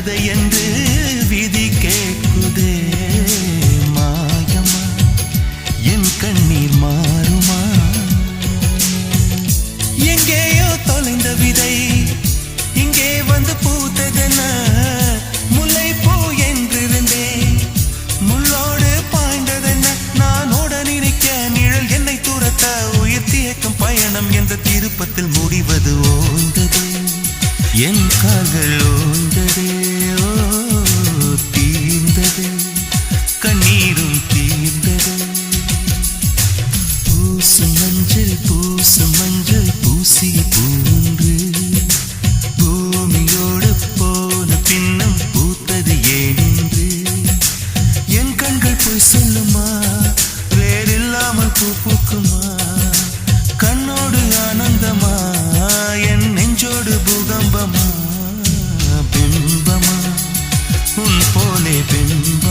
கதை என்று விதி கேட்குதே மாயமா என் கண்ணீர் மாறுமா எங்கேயோ தொலைந்த விதை இங்கே வந்து பூத்ததென முல்லை பூ என்றிருந்தேன் முள்ளோடு பாய்ந்ததென்ன நான் ஓட நினைக்க நிழல் என்னை துரத்த உயிர் தியக்கும் பயணம் என்ற திருப்பத்தில் முடிவது ஓய்ந்தது என் கால்கள் ஓய்ந்ததே ஓ தீர்ந்தது கண்ணீரும் தீர்ந்தது பூசு மஞ்சள் பூசிய பூன்று பூமியோடு போன பின்னும் பூத்தது ஏனென்று என் கண்கள் போய் சொல்லுமா வேறில்லாமல் பூ பூக்குமா கண்ணோடு ஆனந்தமா என் நெஞ்சோடு பூகம்பமா பிம்பமா உன் போலே பிம்பமா